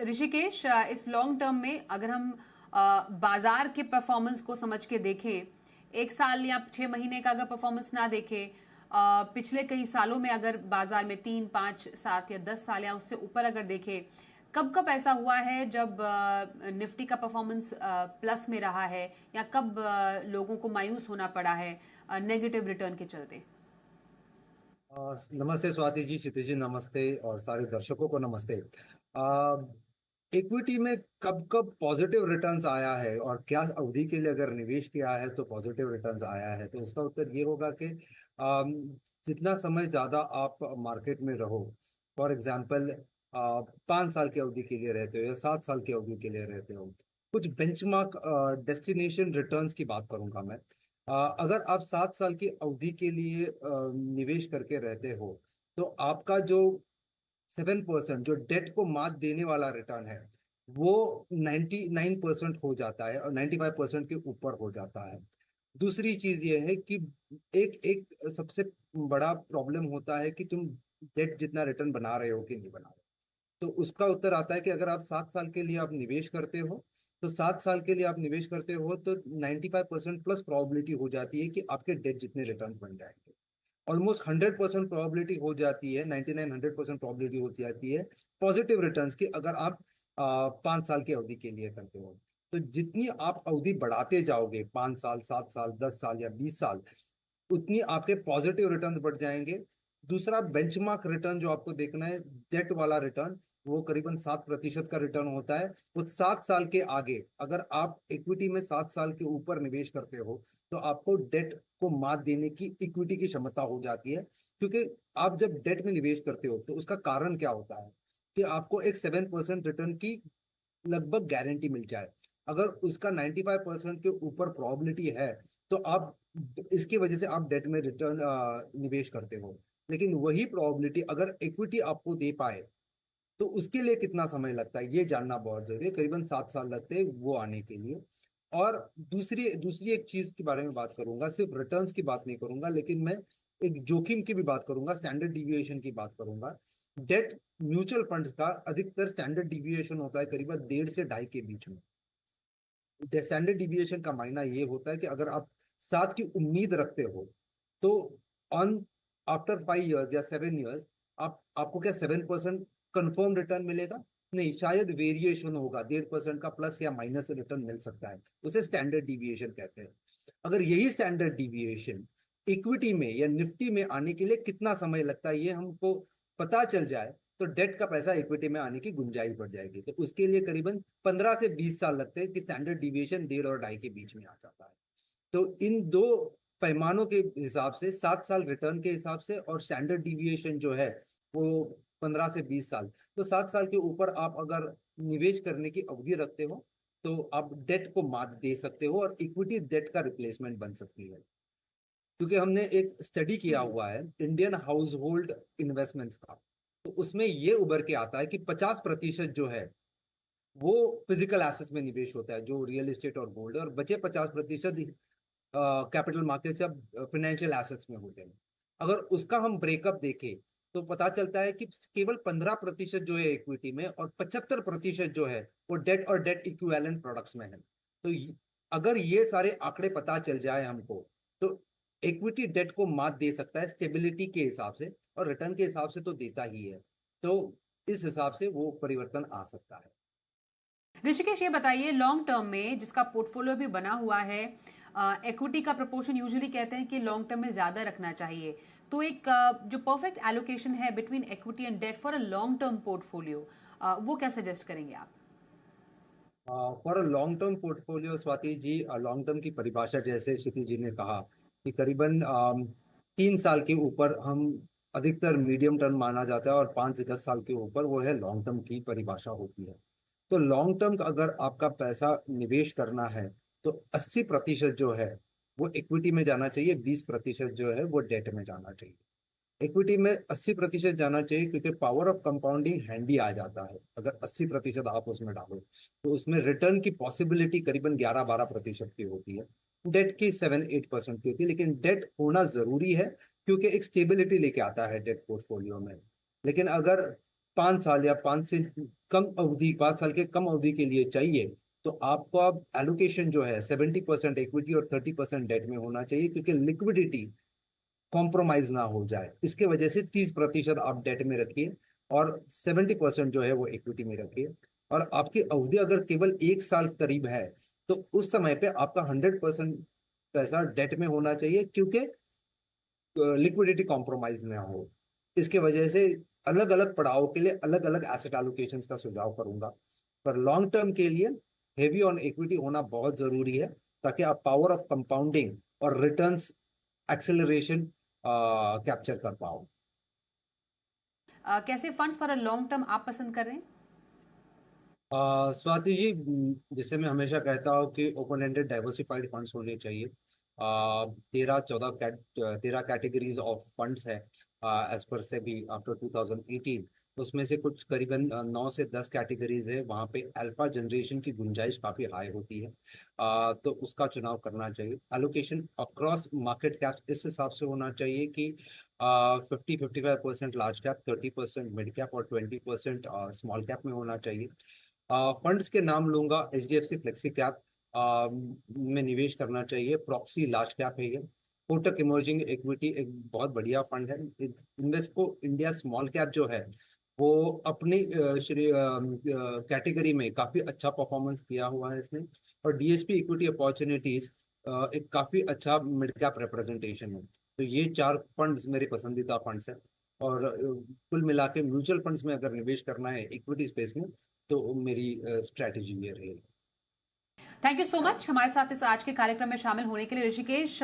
ऋषिकेश, इस long term में अगर हम बाजार के परफॉर्मेंस को समझ के देखें, एक साल या 6 महीने का अगर परफॉर्मेंस ना देखें, पिछले कई सालों में अगर बाजार में 3, 5, 7 या 10 साल या उससे ऊपर अगर देखें, कब कब ऐसा हुआ है जब निफ्टी का परफॉर्मेंस प्लस में रहा है, या कब लोगों को मायूस होना पड़ा है नेगेटिव रिटर्न के चलते? नमस्ते स्वाति जी, क्षितिज जी नमस्ते, और सारे दर्शकों को नमस्ते। इक्विटी में कब कब पॉजिटिव रिटर्न्स आया है और क्या अवधि के लिए अगर निवेश किया है तो पॉजिटिव रिटर्न्स आया है, तो उसका उत्तर ये होगा कि जितना समय ज्यादा आप मार्केट में रहो, फॉर एग्जांपल 5 साल की अवधि के लिए रहते हो या 7 साल की अवधि के लिए रहते हो, कुछ बेंचमार्क डेस्टिनेशन रिटर्न्स की बात करूंगा मैं। अगर आप 7 साल की अवधि के लिए निवेश करके रहते हो, तो आपका जो 7% जो डेट को मात देने वाला रिटर्न है, वो 99% हो जाता है और 95% के ऊपर हो जाता है। दूसरी चीज ये है कि एक एक सबसे बड़ा प्रॉब्लम होता है कि तुम डेट जितना रिटर्न बना रहे हो कि नहीं बना रहे हो। तो उसका उत्तर आता है कि अगर आप 7 साल के लिए आप निवेश करते हो, तो 7 साल के लिए आप निवेश करते हो तो 95% प्लस प्रोबेबिलिटी हो जाती है कि आपके डेट जितने रिटर्न्स बन जाएंगे। ऑलमोस्ट 100% प्रोबेबिलिटी हो जाती है, 99-100% प्रोबेबिलिटी हो जाती है पॉजिटिव रिटर्न्स की, अगर आप 5 साल की अवधि के लिए करते हो। तो जितनी आप अवधि बढ़ाते जाओगे, 5 साल, 7 साल, 10 साल या 20 साल, उतनी आपके पॉजिटिव रिटर्न्स बढ़ जाएंगे। दूसरा बेंचमार्क रिटर्न जो आपको देखना है, डेट वाला रिटर्न, वो करीबन 7% का रिटर्न होता है। वो 7 साल के आगे, अगर आप इक्विटी में 7 साल के ऊपर निवेश करते हो, तो आपको डेट को मात देने की इक्विटी की क्षमता हो जाती है। क्योंकि आप जब डेट में निवेश करते हो तो उसका कारण क्या होता है कि आपको एक 7% रिटर्न की लगभग गारंटी मिल जाए। अगर उसका 95% के ऊपर प्रोबेबिलिटी है, तो आप इसकी वजह से आप डेट में रिटर्न निवेश करते हो। लेकिन वही प्रोबेबिलिटी अगर इक्विटी आपको दे पाए, तो उसके लिए कितना समय लगता है ये जानना बहुत जरूरी है। करीबन 7 साल लगते हैं वो आने के लिए। और दूसरी दूसरी एक चीज के बारे में बात करूंगा, सिर्फ रिटर्न्स की बात नहीं करूंगा, लेकिन मैं एक जोखिम की भी बात करूंगा, स्टैंडर्ड डिविएशन की बात करूंगा। डेट म्यूचुअल फंड्स का अधिकतर स्टैंडर्ड डिविएशन होता है करीबन 1.5 से 2.5 के बीच में। स्टैंडर्ड डिविएशन का मायना ये होता है कि अगर आप 7 की उम्मीद रखते हो, तो ऑन आफ्टर 5 इयर्स या 7 इयर्स आपको क्या 7% कंफर्म रिटर्न मिलेगा? नहीं, शायद वेरिएशन होगा, 1.5% का प्लस या माइनस रिटर्न मिल सकता है। उसे स्टैंडर्ड डिविएशन कहते हैं। अगर यही स्टैंडर्ड डिविएशन इक्विटी में या निफ्टी में आने के लिए कितना समय लगता है ये हमको पता चल जाए, तो डेट का पैसा इक्विटी में आने की गुंजाइश बढ़ जाएगी। तो उसके लिए करीबन 15 से 20 साल लगते हैं कि स्टैंडर्ड डिविएशन 1.5 और 2.5 के बीच में आ जाता है। तो इन दो पैमानों के हिसाब से, 7 साल रिटर्न के हिसाब से और स्टैंडर्ड डिविएशन जो है वो 15 से 20 साल, तो 7 साल के ऊपर आप अगर निवेश करने की अवधि रखते हो, तो आप डेट को मात दे सकते हो और इक्विटी डेट का रिप्लेसमेंट बन सकती है। क्योंकि हमने एक स्टडी किया हम्म। हुआ है इंडियन हाउस होल्ड इन्वेस्टमेंट्स का, तो उसमें ये उभर के आता है कि 50% जो है वो फिजिकल एसेट्स में निवेश होता है, जो रियल एस्टेट और गोल्ड है, और बचे 50% कैपिटल मार्केट्स या फाइनेंशियल एसेट्स में होते हैं। अगर उसका हम ब्रेकअप देखें, तो पता चलता है कि केवल 15% जो है इक्विटी में और 75% जो है वो डेट और डेट इक्विवेलेंट प्रोडक्ट्स में है। तो अगर ये सारे आंकड़े पता चल जाए हमको, तो इक्विटी डेट को मात दे सकता है स्टेबिलिटी के हिसाब से, और रिटर्न के हिसाब से तो देता ही है। तो इस हिसाब से वो परिवर्तन आ सकता है। ऋषिकेश, ये बताइए, लॉन्ग टर्म में जिसका पोर्टफोलियो भी बना हुआ है, इक्विटी का प्रपोर्शन यूजुअली कहते हैं कि लॉन्ग टर्म में ज्यादा रखना चाहिए। तो एक जो परफेक्ट एलोकेशन है between equity and debt for a long term portfolio, वो क्या सजेस्ट करेंगे आप? For a long term portfolio Swati ji, long term की परिभाषा जैसे क्षिति जी ने कहा कि करीबन 3 साल के ऊपर हम अधिकतर मीडियम टर्म माना जाता है, और 5 से 10 साल के ऊपर वो है लॉन्ग टर्म की परिभाषा होती है। तो लॉन्ग टर्म अगर आपका पैसा निवेश करना है, तो 80% जो है वो इक्विटी में जाना चाहिए, 20% जो है वो डेट में जाना चाहिए। इक्विटी में 80% जाना चाहिए, क्योंकि पावर ऑफ कंपाउंडिंग हैंडी आ जाता है। अगर 80% आप उसमें डालो, तो उसमें रिटर्न की पॉसिबिलिटी करीबन 11-12% की होती है। डेट की 7-8% की होती है, लेकिन डेट होना जरूरी है क्योंकि एक स्टेबिलिटी लेके आता है डेट पोर्टफोलियो में। लेकिन अगर 5 साल या 5 साल के कम अवधि के लिए चाहिए, तो आपको अब एलोकेशन जो है 70% इक्विटी और 30% डेट में होना चाहिए, क्योंकि लिक्विडिटी कॉम्प्रोमाइज ना हो जाए। इसके वजह से 30% आप डेट में रखिए और 70% जो है वो इक्विटी में रखिए। और आपकी अवधि अगर केवल 1 साल करीब है, तो उस समय पे आपका 100% पैसा डेट में होना चाहिए, क्योंकि लिक्विडिटी कॉम्प्रोमाइज ना हो। इसके वजह से अलग अलग पड़ाव के लिए अलग अलग एसेट एलोकेशन का सुझाव करूंगा। पर लॉन्ग टर्म के लिए हेवी ऑन इक्विटी होना बहुत जरूरी है, ताकि आप पावर ऑफ कंपाउंडिंग और रिटर्न्स एक्सेलरेशन कैप्चर कर पाओ। कैसे funds for a long term आप पसंद कर रहे हैं? स्वाति जी, जैसे मैं हमेशा कहता हूँ कि ओपन एंडेड डाइवर्सिफाइड फंड्स होने चाहिए। 13 कैटेगरीज ऑफ फंड्स है एज पर सेबी आफ्टर 2018। उसमें से कुछ करीबन 9 से 10 कैटेगरीज है, वहाँ पे अल्फा जनरेशन की गुंजाइश काफ़ी हाई होती है। तो उसका चुनाव करना चाहिए। एलोकेशन अक्रॉस मार्केट कैप इस हिसाब से होना चाहिए कि 50-55% लार्ज कैप, 30% मिड कैप और 20% स्मॉल कैप में होना चाहिए। फंड्स के नाम लूंगा, HDFC फ्लेक्सी कैप में निवेश करना चाहिए। प्रॉक्सी लार्ज कैप है ये। कोटक इमर्जिंग इक्विटी एक बहुत बढ़िया फंड है। इन्वेस्को इंडिया स्मॉल कैप जो है, वो अपनी कैटेगरी में काफी अच्छा परफॉर्मेंस किया हुआ है इसने। और DSP इक्विटी अपॉर्चुनिटीज एक काफी अच्छा मिड कैप रिप्रेजेंटेशन है। तो ये 4 फंड्स मेरे पसंदीदा फंड्स हैं। और कुल मिला के म्यूचुअल फंड्स में अगर निवेश करना है इक्विटी स्पेस में, तो मेरी स्ट्रैटेजी ये रहेगी। थैंक यू सो मच हमारे साथ इस आज के कार्यक्रम में शामिल होने के लिए ऋषिकेश।